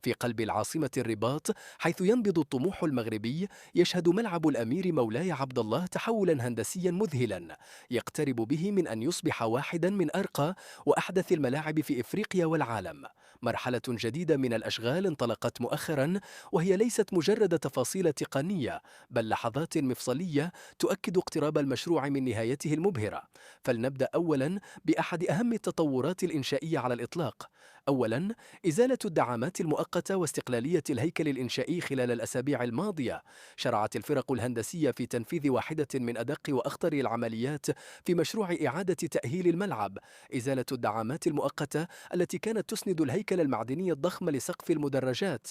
في قلب العاصمة الرباط، حيث ينبض الطموح المغربي، يشهد ملعب الأمير مولاي عبد الله تحولا هندسيا مذهلا يقترب به من أن يصبح واحدا من أرقى وأحدث الملاعب في إفريقيا والعالم. مرحلة جديدة من الأشغال انطلقت مؤخرا، وهي ليست مجرد تفاصيل تقنية بل لحظات مفصلية تؤكد اقتراب المشروع من نهايته المبهرة. فلنبدأ أولا بأحد أهم التطورات الإنشائية على الإطلاق. أولا، إزالة الدعامات المؤقتة واستقلالية الهيكل الإنشائي. خلال الأسابيع الماضية شرعت الفرق الهندسية في تنفيذ واحدة من أدق وأخطر العمليات في مشروع إعادة تأهيل الملعب: إزالة الدعامات المؤقتة التي كانت تسند الهيكل المعدني الضخم لسقف المدرجات.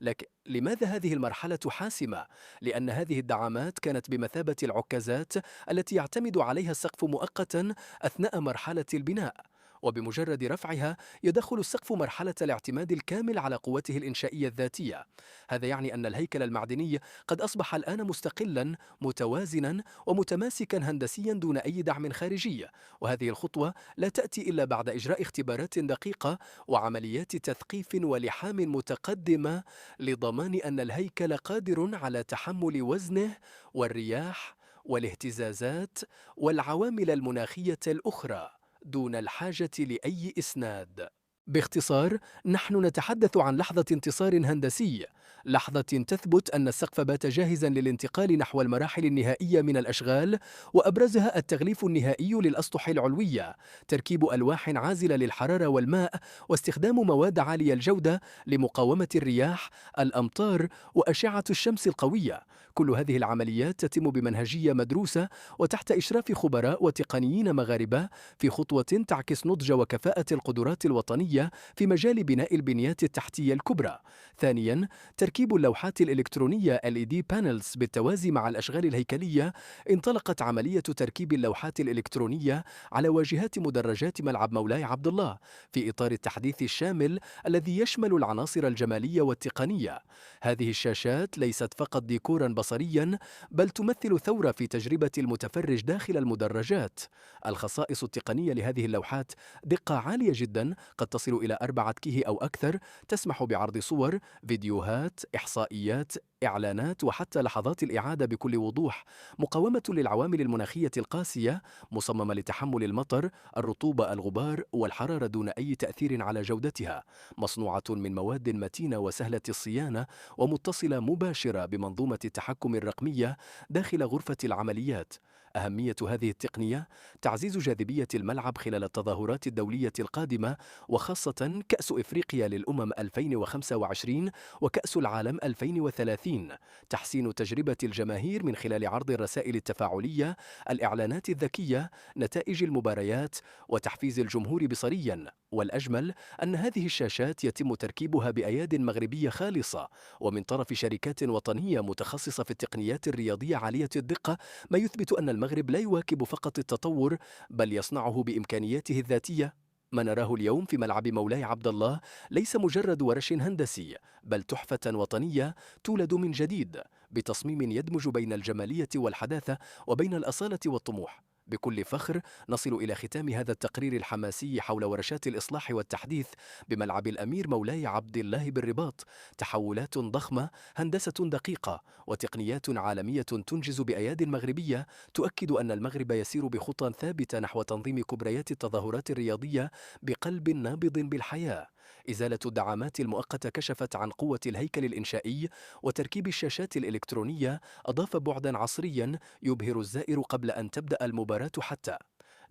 لكن لماذا هذه المرحلة حاسمة؟ لأن هذه الدعامات كانت بمثابة العكازات التي يعتمد عليها السقف مؤقتا أثناء مرحلة البناء، وبمجرد رفعها يدخل السقف مرحلة الاعتماد الكامل على قوته الإنشائية الذاتية. هذا يعني أن الهيكل المعدني قد أصبح الآن مستقلا، متوازنا ومتماسكا هندسيا دون أي دعم خارجي. وهذه الخطوة لا تأتي إلا بعد إجراء اختبارات دقيقة وعمليات تثقيف ولحام متقدمة لضمان أن الهيكل قادر على تحمل وزنه والرياح والاهتزازات والعوامل المناخية الأخرى دون الحاجة لأي إسناد. باختصار، نحن نتحدث عن لحظة انتصار هندسي، لحظة تثبت أن السقف بات جاهزا للانتقال نحو المراحل النهائية من الأشغال، وأبرزها التغليف النهائي للأسطح العلوية، تركيب ألواح عازلة للحرارة والماء، واستخدام مواد عالية الجودة لمقاومة الرياح، الأمطار وأشعة الشمس القوية. كل هذه العمليات تتم بمنهجية مدروسة وتحت إشراف خبراء وتقنيين مغاربة، في خطوة تعكس نضج وكفاءة القدرات الوطنية في مجال بناء البنيات التحتية الكبرى. ثانياً، تركيب اللوحات الإلكترونية LED Panels بالتوازي مع الأشغال الهيكلية. انطلقت عملية تركيب اللوحات الإلكترونية على واجهات مدرجات ملعب مولاي عبد الله في إطار التحديث الشامل الذي يشمل العناصر الجمالية والتقنية. هذه الشاشات ليست فقط ديكوراً بصرياً، بل تمثل ثورة في تجربة المتفرج داخل المدرجات. الخصائص التقنية لهذه اللوحات: دقة عالية جدا قد تصل إلى 4K أو أكثر، تسمح بعرض صور، فيديوهات، إحصائيات، إعلانات وحتى لحظات الإعادة بكل وضوح. مقاومة للعوامل المناخية القاسية، مصممة لتحمل المطر، الرطوبة، الغبار والحرارة دون أي تأثير على جودتها. مصنوعة من مواد متينة وسهلة الصيانة، ومتصلة مباشرة بمنظومة التحكم الرقمية داخل غرفة العمليات. أهمية هذه التقنية: تعزيز جاذبية الملعب خلال التظاهرات الدولية القادمة، وخاصة كأس إفريقيا للأمم 2025 وكأس العالم 2030. تحسين تجربة الجماهير من خلال عرض الرسائل التفاعلية، الإعلانات الذكية، نتائج المباريات، وتحفيز الجمهور بصريا. والأجمل أن هذه الشاشات يتم تركيبها بأياد مغربية خالصة ومن طرف شركات وطنية متخصصة في التقنيات الرياضية عالية الدقة، ما يثبت أن المغرب لا يواكب فقط التطور بل يصنعه بإمكانياته الذاتية. ما نراه اليوم في ملعب مولاي عبد الله ليس مجرد ورش هندسي، بل تحفة وطنية تولد من جديد بتصميم يدمج بين الجمالية والحداثة وبين الأصالة والطموح. بكل فخر نصل إلى ختام هذا التقرير الحماسي حول ورشات الإصلاح والتحديث بملعب الأمير مولاي عبد الله بالرباط. تحولات ضخمة، هندسة دقيقة، وتقنيات عالمية تنجز بأياد مغربية تؤكد أن المغرب يسير بخطى ثابتة نحو تنظيم كبريات التظاهرات الرياضية بقلب نابض بالحياة. إزالة الدعامات المؤقتة كشفت عن قوة الهيكل الإنشائي، وتركيب الشاشات الإلكترونية أضاف بعداً عصرياً يبهر الزائر قبل أن تبدأ المباراة حتى.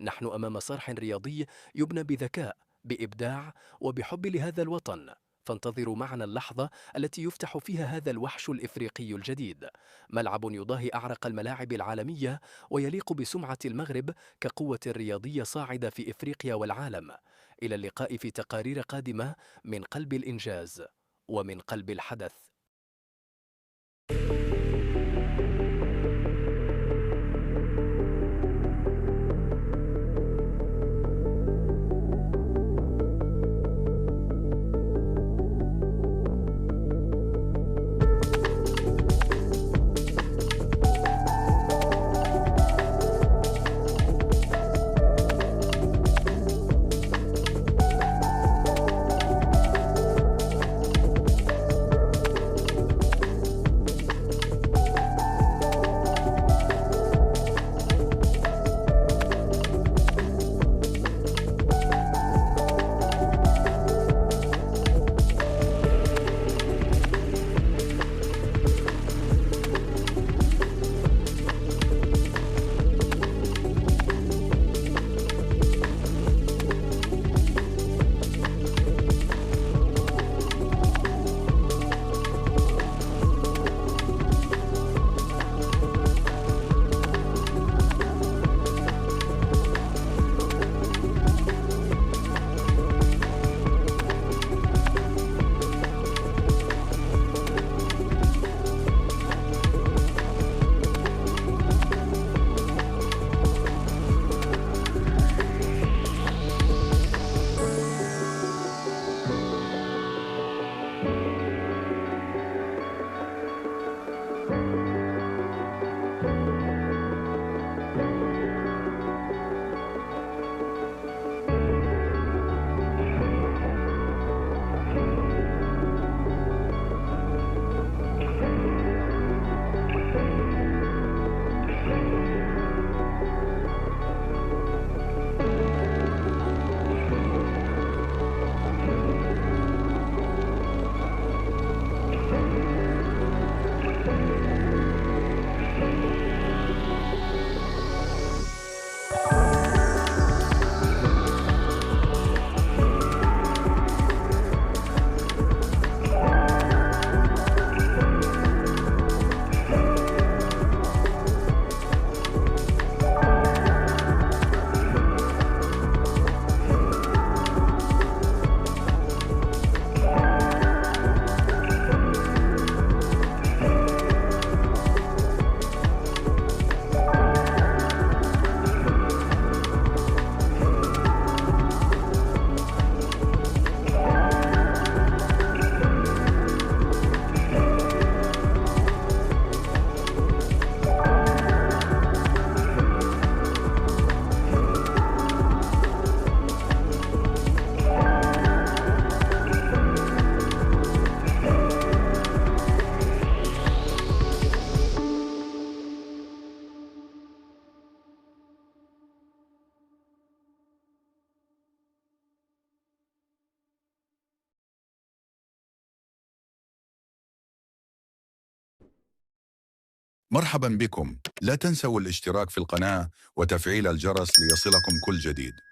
نحن أمام صرح رياضي يبنى بذكاء، بإبداع وبحب لهذا الوطن. فانتظروا معنا اللحظة التي يفتح فيها هذا الوحش الإفريقي الجديد، ملعب يضاهي أعرق الملاعب العالمية ويليق بسمعة المغرب كقوة رياضية صاعدة في إفريقيا والعالم. إلى اللقاء في تقارير قادمة من قلب الإنجاز ومن قلب الحدث. مرحبا بكم، لا تنسوا الاشتراك في القناة وتفعيل الجرس ليصلكم كل جديد.